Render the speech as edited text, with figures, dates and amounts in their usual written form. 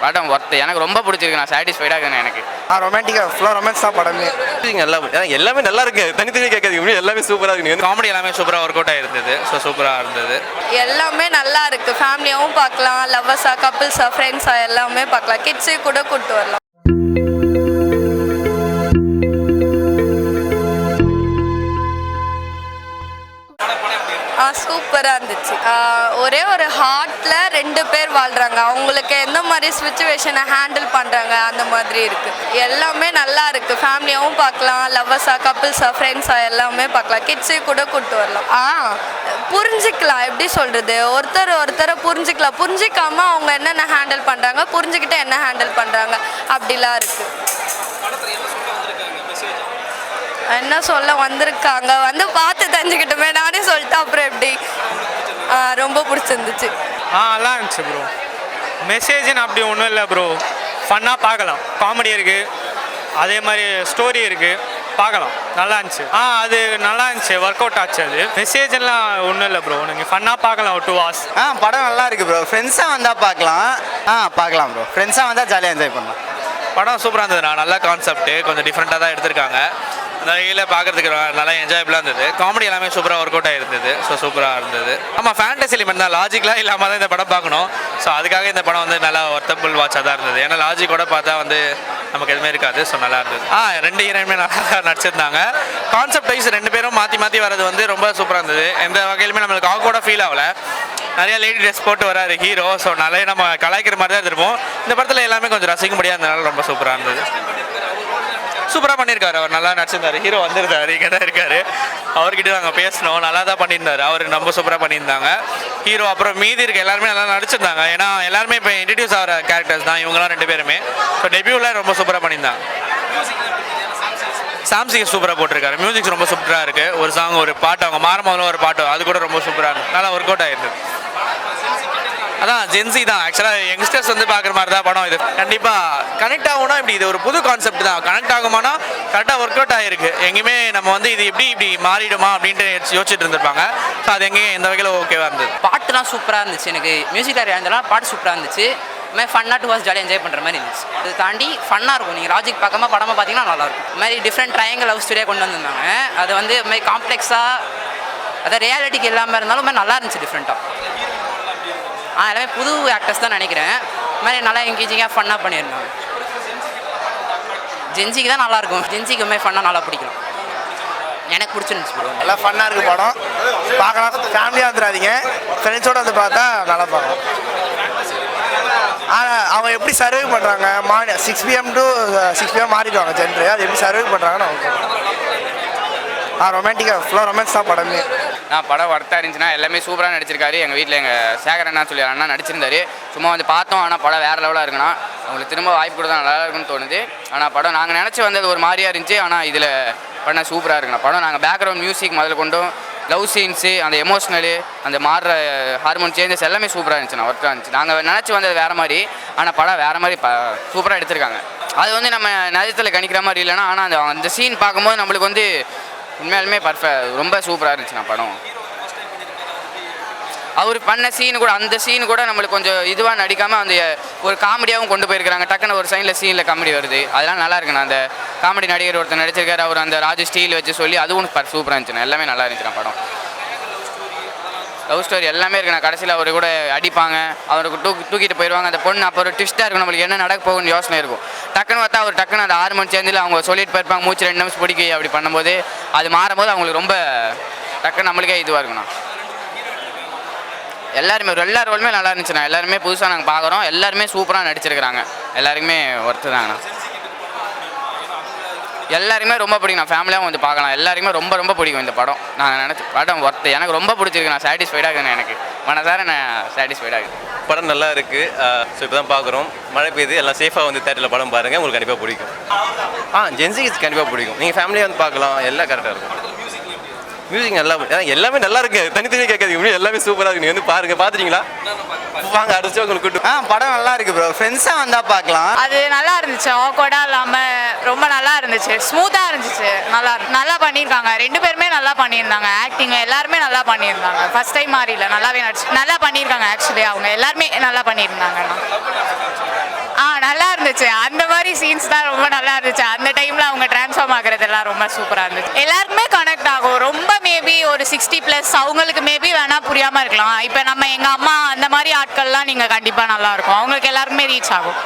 படம் ஒர்த்து எனக்கு ரொம்ப பிடிச்சிருக்கு. நான் சாட்டிஸ்ஃபைடாக இருக்கேன். எனக்கு ரொமான்டிக்காக ஃபுல்லாக ரொமான்ஸ் தான் படமே. எல்லாமே நல்லா இருக்கு. தனித்தனியாக கேட்காது, எல்லாமே சூப்பராக இருக்கு. காமெடி எல்லாமே சூப்பராக ஒர்க் அவுட் ஆயிருந்தது. ஸோ சூப்பராக இருந்தது. எல்லாமே நல்லா இருக்கு. ஃபேமிலியாகவும் பார்க்கலாம், லவ்வர்ஸா, கப்பிள்ஸா, ஃப்ரெண்ட்ஸா எல்லாமே பார்க்கலாம். கிட்ஸே கூட கூப்பிட்டு வரலாம். சூப்பராக இருந்துச்சு. ஒரே ஒரு ஹார்ட்டில் 2 பேர் வாழ்கிறாங்க. அவங்களுக்கு எந்த மாதிரி சுச்சுவேஷனை ஹேண்டில் பண்ணுறாங்க அந்த மாதிரி இருக்குது. எல்லாமே நல்லா இருக்குது. ஃபேமிலியாகவும் பார்க்கலாம், லவ்வர்ஸா, கப்பிள்ஸா, ஃப்ரெண்ட்ஸா எல்லாமே பார்க்கலாம். கிட்ஸே கூட கூப்பிட்டு வரலாம். புரிஞ்சிக்கலாம். எப்படி சொல்கிறது, ஒருத்தரை புரிஞ்சிக்கலாம். புரிஞ்சிக்காமல் அவங்க என்னென்ன ஹேண்டில் பண்ணுறாங்க, புரிஞ்சுக்கிட்டு என்ன ஹேண்டில் பண்ணுறாங்க அப்படிலாம் இருக்குது. என்ன சொல்ல வந்திருக்காங்க, வந்து பார்த்து தெரிஞ்சுக்கிட்டோமே. நானே சொல்லிட்டேன் அப்புறம் எப்படி. ரொம்ப பிடிச்சிருந்துச்சு. நல்லா இருந்துச்சு ப்ரோ. மெசேஜ்னு அப்படி ஒன்றும் இல்லை ப்ரோ. ஃபன்னாக பார்க்கலாம். காமெடி இருக்குது, அதே மாதிரி ஸ்டோரி இருக்குது, பார்க்கலாம். நல்லா இருந்துச்சு. அது நல்லா இருந்துச்சு. ஒர்க் அவுட் ஆச்சு. அது மெசேஜெல்லாம் ஒன்றும் இல்லை ப்ரோ. நீங்கள் ஃபன்னாக பார்க்கலாம். ஒரு 2 hours. படம் நல்லா இருக்குது ப்ரோ. ஃப்ரெண்ட்ஸாக வந்தால் பார்க்கலாம். பார்க்கலாம் ப்ரோ. ஃப்ரெண்ட்ஸாக வந்தால் ஜாலியாக என்ஜாய் பண்ணலாம். படம் சூப்பராக இருந்ததுண்ணா. நல்ல கான்செப்ட்டு, கொஞ்சம் டிஃப்ரெண்ட்டாக தான் எடுத்திருக்காங்க. அந்த வகையில் பார்க்குறதுக்கு நல்லா என்ஜாயபிளாக இருந்தது. காமெடி எல்லாமே சூப்பராக ஒர்க் அவுட் ஆகிருந்தது. ஸோ சூப்பராக இருந்தது. ஆமாம், ஃபேண்டசி எலிமெண்ட் தான். லாஜிக்லாம் இல்லாமல் தான் இந்த படம் பார்க்கணும். ஸோ அதுக்காக இந்த படம் வந்து நல்லா ஒர்த்தபிள் வாட்சாக தான் இருந்தது. ஏன்னா லாஜிக்கோட பார்த்தா வந்து நமக்கு எதுவுமே இருக்காது. ஸோ நல்லா இருந்தது. 2 ஹீரோயினுமே நல்லா நடிச்சிருந்தாங்க. கான்செப்ட் வைஸ் 2 பேரும் மாற்றி வரது வந்து ரொம்ப சூப்பராக இருந்தது. எந்த வகையிலுமே நம்மளுக்கு ஆக்வர்டா ஃபீல் ஆகல. நிறைய லேடி ட்ரெஸ் போட்டு வராரு ஹீரோ. ஸோ நிறைய நம்ம கலாய்க்கிற மாதிரி தான் இருந்திருப்போம். இந்த படத்தில் எல்லாமே கொஞ்சம் ரசிக்க முடியாததுனால ரொம்ப சூப்பராக இருந்தது. சூப்பராக பண்ணியிருக்காரு. அவர் நல்லா நடிச்சிருந்தார். ஹீரோ வந்திருந்தார், இங்கே தான் இருக்கார். அவர்கிட்ட நாங்கள் பேசினோம். நல்லா தான் பண்ணியிருந்தார். அவர் ரொம்ப சூப்பராக பண்ணியிருந்தாங்க ஹீரோ. அப்புறம் மீதி இருக்க எல்லாருமே நல்லா நடிச்சிருந்தாங்க. ஏன்னா எல்லாருமே இப்போ இன்ட்ரடியூஸ் ஆகிற கேரக்டர்ஸ் தான் இவங்களாம் 2 பேருமே. ஸோ டெபியூவில் ரொம்ப சூப்பராக பண்ணியிருந்தாங்க. சாம்சிங் சூப்பராக போட்டிருக்காரு. மியூசிக்ஸ் ரொம்ப சூப்பராக இருக்குது. ஒரு சாங், ஒரு பாட்டு, அவங்க மாறும்போதும் ஒரு பாட்டு, அது கூட ரொம்ப சூப்பராக இருக்குது. நல்லா ஒர்க் அவுட் ஆகிருக்கு. அதான் ஜென்சி தான். ஆக்சுவலாக யங்ஸ்டர்ஸ் வந்து பார்க்குற மாதிரி தான் படம் இது. கண்டிப்பாக கனெக்ட் ஆகும்னா இப்படி இது ஒரு புது கான்செப்ட் தான். கனெக்ட் ஆகுமானா கரெக்டாக ஒர்க் அவுட் ஆகிருக்கு. எங்கேயுமே நம்ம வந்து இது இப்படி மாறிடுமா அப்படின்ட்டு யோசிச்சுட்டு இருந்திருப்பாங்க. ஸோ அது எங்கேயும் எந்த வகையில் ஓகேவாக இருந்தது. பாட்டுலாம் சூப்பராக இருந்துச்சு. எனக்கு மியூசிக் இருந்தாலும் பாட்டு சூப்பராக இருந்துச்சு. இதுமாதிரி ஃபன்னாக 2 hours ஜாலியாக என்ஜாய் பண்ணுற மாதிரி இருந்துச்சு. இது தாண்டி ஃபன்னாக இருக்கும். நீங்கள் லாஜிக் பார்க்காம படமாக பார்த்தீங்கன்னா நல்லாயிருக்கும். இது மாதிரி டிஃப்ரெண்ட் ட்ரையாங்கிள் லவ் ஸ்டோரியாக கொண்டு வந்திருந்தாங்க. அது வந்து இது மாதிரி காம்ப்ளெக்ஸாக, அதை ரியாலிட்டிக்கு இல்லாமல் இருந்தாலும் மாதிரி நல்லா இருந்துச்சு டிஃப்ரெண்ட்டாக. எல்லாமே புது ஆக்டர்ஸ் தான் நினைக்கிறேன். இது மாதிரி நல்லா என்கேஜிங்காக ஃபன்னாக பண்ணியிருந்தாங்க. ஜென்சிக்கு தான் நல்லாயிருக்கும். ஜென்சிக்கு மாதிரி ஃபன்னாக நல்லா பிடிக்கும். எனக்கு பிடிச்சிருந்துச்சு ப்ரோ. நல்லா ஃபன்னாக இருக்குது படம். பார்க்கலாம். ஃபேமிலியாக வந்துடாதீங்க, ஃப்ரெண்ட்ஸோடு வந்து பார்த்தா நல்லா பார்க்கலாம். அவங்க எப்படி சர்வை பண்ணுறாங்க, 6 PM to 6 PM மாறிடுவாங்க ஜென்ரு. அது எப்படி சர்வை பண்ணுறாங்கன்னு அவங்க ரொமான்டிக்காக ஃபுல்லாக ரொமான்ஸ் தான் படமே. படம் ஒர்த்தாக இருந்துச்சுன்னா எல்லாமே சூப்பராக நடிச்சிருக்காரு. எங்கள் வீட்டில் எங்கள் சேகரண்ணா சொல்லி அண்ணா நடிச்சிருந்தாரு. சும்மா வந்து பார்த்தோம். ஆனால் படம் வேறு லெவலாக இருக்குன்னா அவங்களுக்கு திரும்ப வாய்ப்பு கொடுத்தா நல்லா இருக்குன்னு தோணுது. ஆனால் படம் நாங்கள் நினச்சி வந்தது ஒரு மாதிரியாக இருந்துச்சு. ஆனால் இதில் பண்ண சூப்பராக இருக்குண்ணா படம். நாங்கள் பேக்ரவுண்ட் மியூசிக் முதல்ல கொண்டும், லவ் சீன்ஸு, அந்த எமோஷ்னலு, அந்த மாறுற ஹார்மோன் சேஞ்சஸ் எல்லாமே சூப்பராக இருந்துச்சுண்ணா. ஒர்க்காக இருந்துச்சு. நாங்கள் நினச்சி வந்தது வேறு மாதிரி, ஆனால் படம் வேறு மாதிரி சூப்பராக எடுத்திருக்காங்க. அது வந்து நம்ம நிஜத்தில் கணிக்கிற மாதிரி இல்லைன்னா, ஆனால் அந்த சீன் பார்க்கும்போது நம்மளுக்கு வந்து உண்மையாலுமே ரொம்ப சூப்பராக இருந்துச்சுண்ணா படம். அவர் பண்ண சீனு கூட, அந்த சீனு கூட நம்மளுக்கு கொஞ்சம் இதுவாக நடிக்காமல் அந்த ஒரு காமெடியாகவும் கொண்டு போயிருக்கிறாங்க. டக்குன்னு ஒரு சீனில் காமெடி வருது. அதெல்லாம் நல்லா இருக்குண்ணா. அந்த காமெடி நடிகர் ஒருத்தர் நடிச்சிருக்காரு. அவர் அந்த ராஜு ஸ்டீல் வச்சு சொல்லி அதுவும் சூப்பராக இருந்துச்சுண்ணா. எல்லாமே நல்லா இருந்துச்சுண்ணா படம். லவ் ஸ்டோரி எல்லாமே இருக்குண்ணா. கடைசியில் அவர் கூட அடிப்பாங்க, அவருக்கு தூக்கிட்டு போயிடுவாங்க. அந்த பொண்ணு அப்போ ஒரு ட்விஸ்ட்டாக இருக்கும். நம்மளுக்கு என்ன நடக்க போகுன்னு யோசனை இருக்கும். டக்குன்னு பார்த்தா அவர் டக்குன்னு அந்த ஹார்மோன் சேர்ந்தில் அவங்க சொல்லிட்டு போயிருப்பாங்க, மூச்சு 2 நிமிஷம் பிடிக்க அப்படி பண்ணும்போது அது மாறும்போது அவங்களுக்கு ரொம்ப டக்குன்னு நம்மளுக்கே இதுவாக இருக்குண்ணா. எல்லா ரோலுமே நல்லா இருந்துச்சுண்ணா. எல்லாருமே புதுசாக நாங்கள் பார்க்குறோம். எல்லாருமே சூப்பராக நடிச்சிருக்கிறாங்க. எல்லாருக்குமே ஒர்த்து தாங்கண்ணா. எல்லாருமே ரொம்ப பிடிக்கும். ஃபேமிலியாகவும் வந்து பார்க்கலாம். எல்லாருக்குமே ரொம்ப பிடிக்கும் இந்த படம். நான் நினச்சி படம் ஒர்த்து எனக்கு ரொம்ப பிடிச்சிருக்கு. நான் சாட்டிஸ்ஃபைடாக இருக்கேன். எனக்கு மனசார நான் சாட்டிஸ்ஃபைடாக இருக்கேன். படம் நல்லா இருக்குது. ஸோ இப்போ தான் பார்க்குறோம். மழை பெய்யுது. எல்லாம் சேஃபாக வந்து தேட்டரில் படம் பாருங்கள். உங்களுக்கு கண்டிப்பாக பிடிக்கும். ஜென்சிக்கு கண்டிப்பாக பிடிக்கும். நீங்கள் ஃபேமிலியாக வந்து பார்க்கலாம். எல்லாம் கரெக்டாக இருக்கும். மியூசிக் நல்லா, எல்லாமே நல்லா இருக்கு. தனித்தனியாக கேட்காது, எல்லாமே சூப்பராக இருக்கு. நீங்கள் வந்து பாருங்கள். பார்த்துட்டீங்களா? வாங்க அடிச்சு உங்களுக்கு கூட்டு. படம் நல்லா இருக்குது ப்ரோ. ஃப்ரெண்ட்ஸாக வந்தால் பார்க்கலாம். அது நல்லா இருந்துச்சு. ஆக்வர்டாக இல்லாமல் ரொம்ப நல்லா இருந்துச்சு. ஸ்மூத்தாக இருந்துச்சு. நல்லா பண்ணியிருக்காங்க. 2 பேருமே நல்லா பண்ணியிருந்தாங்க. ஆக்டிங் எல்லாருமே நல்லா பண்ணியிருந்தாங்க. ஃபர்ஸ்ட் டைம் மாதிரி இல்லை, நல்லாவே நல்லா பண்ணியிருக்காங்க. ஆக்சுவலி அவங்க எல்லாருமே நல்லா பண்ணியிருந்தாங்கண்ணா. சீன்ஸ் தான் ரொம்ப நல்லா இருந்துச்சு. அந்த டைமில் அவங்க ட்ரான்ஸ்ஃபார்ம் ஆகுறதெல்லாம் ரொம்ப சூப்பராக இருந்துச்சு. எல்லாருக்குமே கனெக்ட் ஆகும். ரொம்ப மேபி ஒரு 60+ அவங்களுக்கு மேபி வேணால் புரியாமல் இருக்கலாம். இப்போ நம்ம எங்கள் அம்மா அந்த மாதிரி ஆட்கள்லாம் நீங்கள் கண்டிப்பாக நல்லாயிருக்கும், அவங்களுக்கு எல்லாருக்குமே ரீச் ஆகும்.